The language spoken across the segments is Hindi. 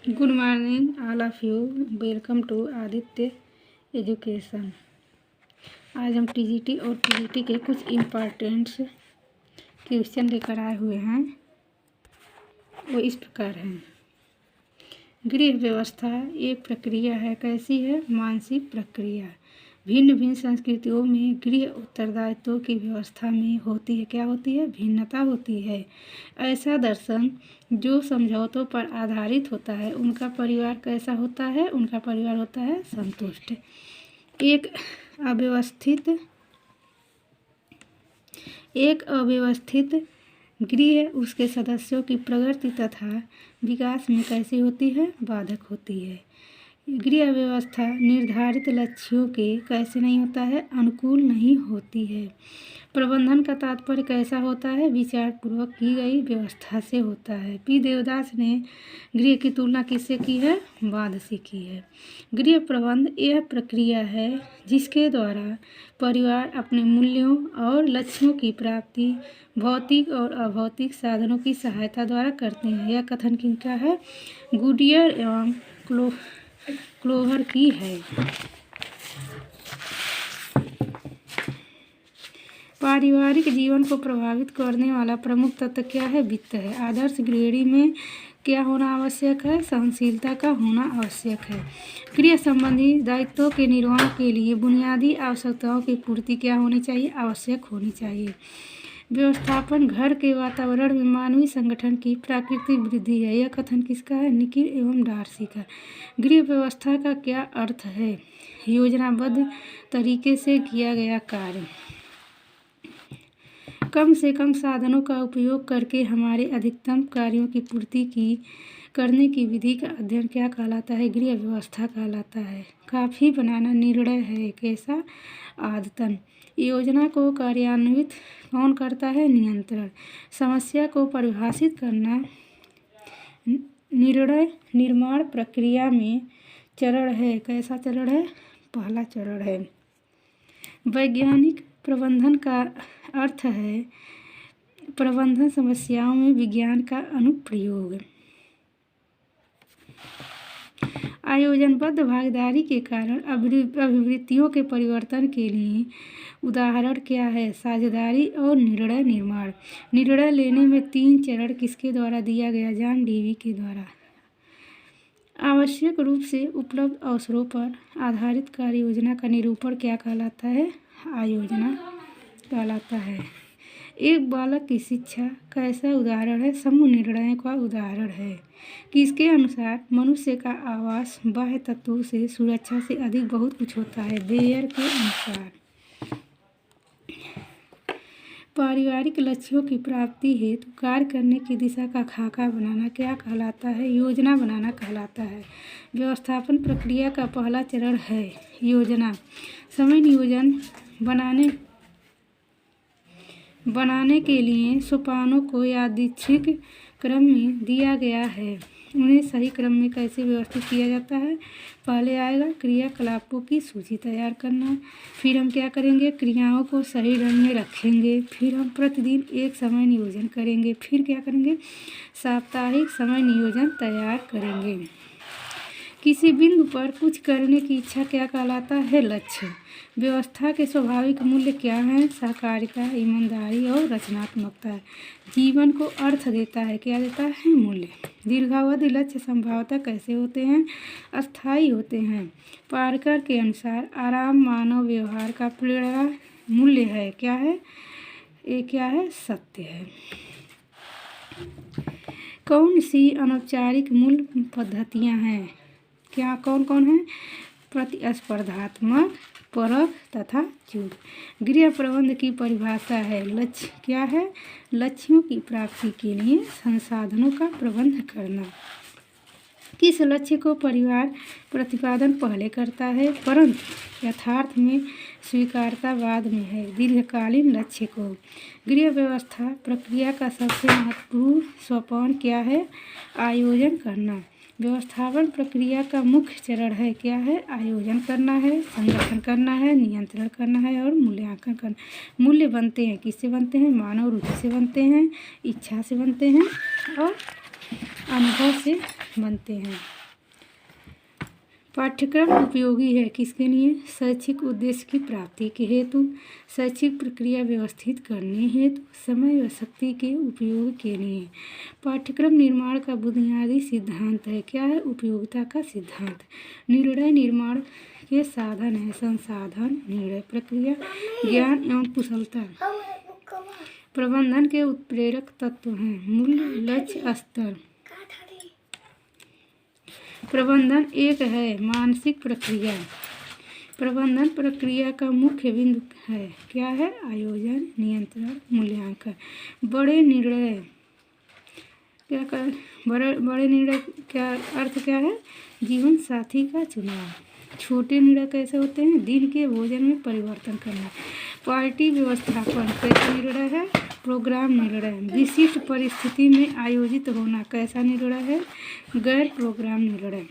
Good morning all of you. Welcome to Aditya education. आज हम टीजीटी और पीजीटी के कुछ इम्पॉर्टेंट्स क्वेश्चन लेकर आए हुए हैं। वो इस प्रकार हैं। गृह व्यवस्था एक प्रक्रिया है। कैसी है? मानसिक प्रक्रिया। भिन्न भिन्न संस्कृतियों में गृह उत्तरदायित्व की व्यवस्था में होती है। क्या होती है? भिन्नता होती है। ऐसा दर्शन जो समझौतों पर आधारित होता है, उनका परिवार कैसा होता है? उनका परिवार होता है संतुष्ट। एक अव्यवस्थित गृह उसके सदस्यों की प्रगति तथा विकास में कैसी होती है? बाधक होती है। गृह व्यवस्था निर्धारित लक्ष्यों के कैसे नहीं होता है? अनुकूल नहीं होती है। प्रबंधन का तात्पर्य कैसा होता है? विचार पूर्वक की गई व्यवस्था से होता है। पी देवदास ने गृह की तुलना किससे की है? बांध से की है। गृह प्रबंध यह प्रक्रिया है जिसके द्वारा परिवार अपने मूल्यों और लक्ष्यों की प्राप्ति भौतिक और अभौतिक साधनों की सहायता द्वारा करते हैं। यह कथन किनका है? गुडियर एवं क्लोवर की है। पारिवारिक जीवन को प्रभावित करने वाला प्रमुख तत्व क्या है? वित्त है। आदर्श गृहिणी में क्या होना आवश्यक है? सहनशीलता का होना आवश्यक है। गृह संबंधी दायित्वों के निर्वहन के लिए बुनियादी आवश्यकताओं की पूर्ति क्या होनी चाहिए? आवश्यक होनी चाहिए। व्यवस्थापन घर के वातावरण में मानवीय संगठन की प्राकृतिक वृद्धि है। यह कथन किसका है? निकिल एवं डार्सी का। गृह व्यवस्था का क्या अर्थ है? योजनाबद्ध तरीके से किया गया कार्य। कम से कम साधनों का उपयोग करके हमारे अधिकतम कार्यों की पूर्ति करने की विधि का अध्ययन क्या कहलाता है? गृह व्यवस्था कहलाता है। काफ़ी बनाना निर्णय है। कैसा? आदतन। योजना को कार्यान्वित कौन करता है? नियंत्रण। समस्या को परिभाषित करना निर्णय निर्माण प्रक्रिया में चरण है। कैसा चरण है? पहला चरण है। वैज्ञानिक प्रबंधन का अर्थ है प्रबंधन समस्याओं में विज्ञान का अनुप्रयोग। आयोजनबद्ध भागीदारी के कारण अभिवृत्तियों के परिवर्तन के लिए उदाहरण क्या है? साझेदारी और निर्णय निर्माण। निर्णय लेने में 3 चरण किसके द्वारा दिया गया? जॉन डेवी के द्वारा। आवश्यक रूप से उपलब्ध अवसरों पर आधारित कार्य योजना का निरूपण क्या कहलाता है? आयोजना कहलाता है। एक बालक की शिक्षा कैसा उदाहरण है? समूह निर्णय का उदाहरण है। किसके अनुसार मनुष्य का आवास बाह्य तत्वों से सुरक्षा से अधिक बहुत कुछ होता है? बेयर के अनुसार। पारिवारिक लक्ष्यों की प्राप्ति हेतु कार्य करने की दिशा का खाका बनाना क्या कहलाता है? योजना बनाना कहलाता है। व्यवस्थापन प्रक्रिया का पहला चरण है योजना। समय नियोजन बनाने के लिए सोपानों को यादृच्छिक क्रम में दिया गया है। उन्हें सही क्रम में कैसे व्यवस्थित किया जाता है? पहले आएगा क्रियाकलापों की सूची तैयार करना। फिर हम क्या करेंगे? क्रियाओं को सही ढंग में रखेंगे। फिर हम प्रतिदिन एक समय नियोजन करेंगे। फिर क्या करेंगे? साप्ताहिक समय नियोजन तैयार करेंगे। किसी बिंदु पर कुछ करने की इच्छा क्या कहलाता है? लक्ष्य। व्यवस्था के स्वाभाविक मूल्य क्या हैं? सहकारिता, ईमानदारी और रचनात्मकता। जीवन को अर्थ देता है। क्या देता है? मूल्य। दीर्घावधि लक्ष्य संभवतः कैसे होते हैं? अस्थायी होते हैं। पार्कर के अनुसार आराम मानव व्यवहार का प्रेरणा मूल्य है। क्या है? ये क्या है? सत्य है। कौन सी अनौपचारिक मूल्य पद्धतियाँ हैं? क्या कौन कौन है? प्रतिस्पर्धात्मक, परख तथा चूक। गृह प्रबंध की परिभाषा है लक्ष्य। क्या है? लक्ष्यों की प्राप्ति के लिए संसाधनों का प्रबंध करना। किस लक्ष्य को परिवार प्रतिपादन पहले करता है, परंतु यथार्थ में स्वीकारता बाद में है? दीर्घकालीन लक्ष्य को। गृह व्यवस्था प्रक्रिया का सबसे महत्वपूर्ण सोपान क्या है? आयोजन करना। व्यवस्थापन प्रक्रिया का मुख्य चरण है। क्या है? आयोजन करना है, संगठन करना है, नियंत्रण करना है और मूल्यांकन करना। मूल्य बनते हैं किससे बनते हैं? मानव रुचि से बनते हैं, इच्छा से बनते हैं और अनुभव से बनते हैं। पाठ्यक्रम उपयोगी है किसके लिए? शैक्षिक उद्देश्य की प्राप्ति के हेतु, शैक्षिक प्रक्रिया व्यवस्थित करने हेतु, समय व शक्ति के उपयोग के लिए। पाठ्यक्रम निर्माण का बुनियादी सिद्धांत है। क्या है? उपयोगिता का सिद्धांत। निर्णय निर्माण के साधन है संसाधन, निर्णय प्रक्रिया, ज्ञान एवं कुशलता। प्रबंधन के उत्प्रेरक तत्व हैं मूल्य, लक्ष्य, स्तर। प्रबंधन एक है मानसिक प्रक्रिया। प्रबंधन प्रक्रिया का मुख्य बिंदु है क्या है? आयोजन, नियंत्रण, मूल्यांकन। बड़े निर्णय क्या कर बड़े निर्णय क्या अर्थ क्या है? जीवन साथी का चुनाव। छोटे निर्णय कैसे होते हैं? दिन के भोजन में परिवर्तन करना। पार्टी व्यवस्थापन कैसा निर्णय है? प्रोग्राम निर्णय। विशिष्ट परिस्थिति में आयोजित होना कैसा निर्णय है? गैर प्रोग्राम निर्णय।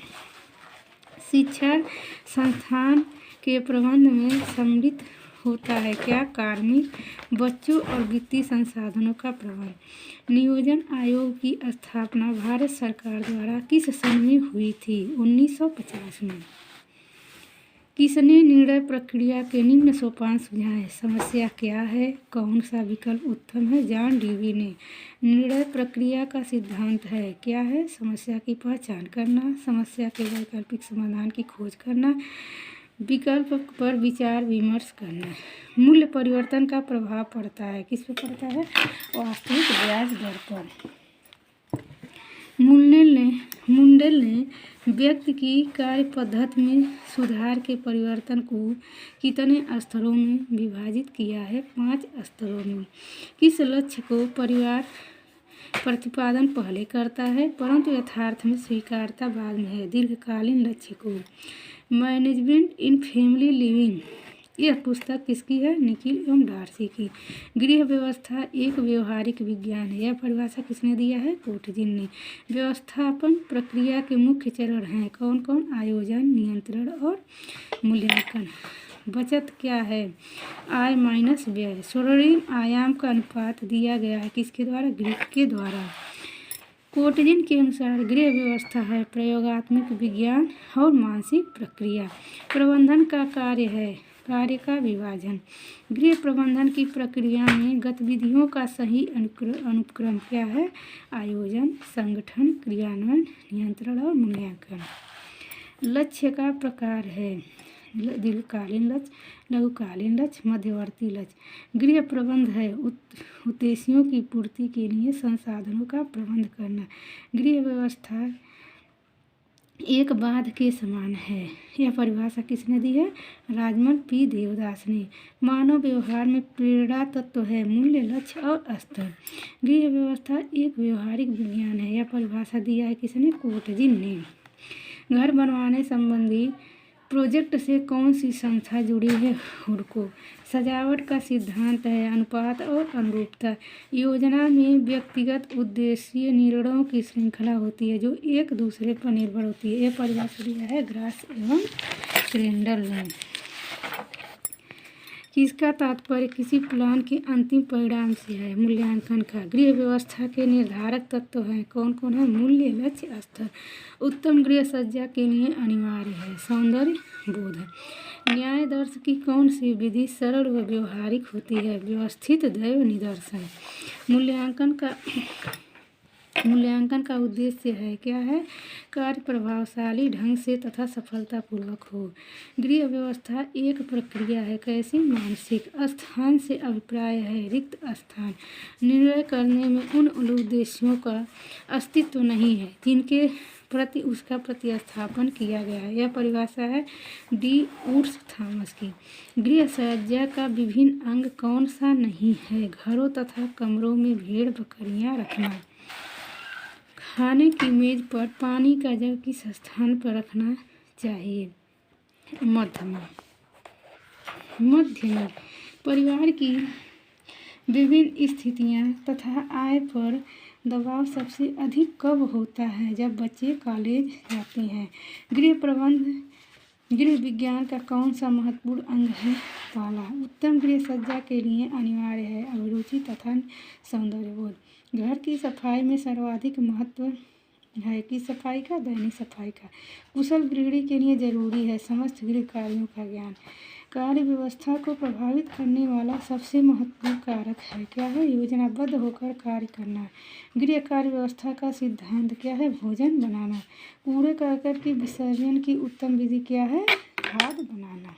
शिक्षा संस्थान के प्रबंध में सम्मिलित होता है क्या? कार्मिक, बच्चों और वित्तीय संसाधनों का प्रबंध। नियोजन आयोग की स्थापना भारत सरकार द्वारा किस सन में हुई थी? 1950 में। किसने निर्णय प्रक्रिया के निम्न सोपान सुझाए? समस्या क्या है? कौन सा विकल्प उत्तम है? जॉन डेवी ने। निर्णय प्रक्रिया का सिद्धांत है क्या है? समस्या की पहचान करना, समस्या के वैकल्पिक समाधान की खोज करना, विकल्प पर विचार विमर्श करना। मूल्य परिवर्तन का प्रभाव पड़ता है किस पर पड़ता है? वास्तविक ब्याज दर पर। मुंडेल ने व्यक्ति की कार्य पद्धति में सुधार के परिवर्तन को कितने स्तरों में विभाजित किया है? 5 स्तरों में। किस लक्ष्य को परिवार प्रतिपादन पहले करता है परंतु यथार्थ में स्वीकारता बाद में है? दीर्घकालीन लक्ष्य को। मैनेजमेंट इन फैमिली लिविंग यह पुस्तक किसकी है? निखिल एवं डार्सी की। गृह व्यवस्था एक व्यवहारिक विज्ञान है। यह परिभाषा किसने दिया है? कोटजिन ने। व्यवस्थापन प्रक्रिया के मुख्य चरण हैं कौन कौन? आयोजन, नियंत्रण और मूल्यांकन। बचत क्या है? आय माइनस व्यय। स्वर्णिम आयाम का अनुपात दिया गया है किसके द्वारा? ग्रीक के द्वारा। कोटजिन के अनुसार गृह व्यवस्था है प्रयोगात्मक विज्ञान और मानसिक प्रक्रिया। प्रबंधन का कार्य है कार्य का विभाजन। गृह प्रबंधन की प्रक्रिया में गतिविधियों का सही अनुक्रम क्या है? आयोजन, संगठन, क्रियान्वयन, नियंत्रण और मूल्यांकन। लक्ष्य का प्रकार है दीर्घकालीन लक्ष्य, लघुकालीन लक्ष्य, मध्यवर्ती लक्ष्य। गृह प्रबंध है उद्देश्यों की पूर्ति के लिए संसाधनों का प्रबंध करना। गृह व्यवस्था एक बांध के समान है। यह परिभाषा किसने दी है? राजमल पी देवदास ने। मानव व्यवहार में प्रेरणा तत्व है मूल्य, लक्ष्य और स्तर। गृह व्यवस्था एक व्यवहारिक विज्ञान है। यह परिभाषा दिया है किसने? कोटजिन ने। घर बनवाने संबंधी प्रोजेक्ट से कौन सी संस्था जुड़ी है? हुडको। सजावट का सिद्धांत है अनुपात और अनुरूपता। योजना में व्यक्तिगत उद्देश्य निर्णयों की श्रृंखला होती है जो एक दूसरे पर निर्भर होती है। यह परिभाषा दिया है ग्रास एवं क्रेंडल ने। किसका तात्पर्य किसी प्लान के अंतिम परिणाम से है? मूल्यांकन का। गृह व्यवस्था के निर्धारक तत्व हैं कौन कौन है? मूल्य, लक्ष्य, स्तर। उत्तम गृह सज्जा के लिए अनिवार्य है सौंदर्य बोध। न्याय दर्श की कौन सी विधि सरल व व्यवहारिक होती है? व्यवस्थित दैव निदर्शन। मूल्यांकन का उद्देश्य है क्या है? कार्य प्रभावशाली ढंग से तथा सफलतापूर्वक हो। गृह व्यवस्था एक प्रक्रिया है कैसी? मानसिक। स्थान से अभिप्राय है रिक्त स्थान। निर्णय करने में उन उद्देश्यों का अस्तित्व नहीं है जिनके प्रति उसका प्रतिस्थापन किया गया है। यह परिभाषा है डी वुड्स थॉमस की। गृह सज्जा का विभिन्न अंग कौन सा नहीं है? घरों तथा कमरों में भेड़ बकरियां रखना। खाने की मेज पर पानी का जग किस स्थान पर रखना चाहिए? मध्य में। परिवार की विभिन्न स्थितियां तथा आय पर दबाव सबसे अधिक कब होता है? जब बच्चे कॉलेज जाते हैं। गृह विज्ञान का कौन सा महत्वपूर्ण अंग है? ताला। उत्तम गृह सज्जा के लिए अनिवार्य है अभिरुचि तथा सौंदर्यबोध। घर की सफाई में सर्वाधिक महत्व है की सफाई का, दैनिक सफाई का। कुशल गृहिणी के लिए जरूरी है समस्त गृह कार्यों का ज्ञान। कार्य व्यवस्था को प्रभावित करने वाला सबसे महत्वपूर्ण कारक है क्या है, योजनाबद्ध होकर कार्य करना। गृह कार्य व्यवस्था का सिद्धांत क्या है, भोजन बनाना। कूड़े करकट के विसर्जन की उत्तम विधि क्या है, खाद बनाना।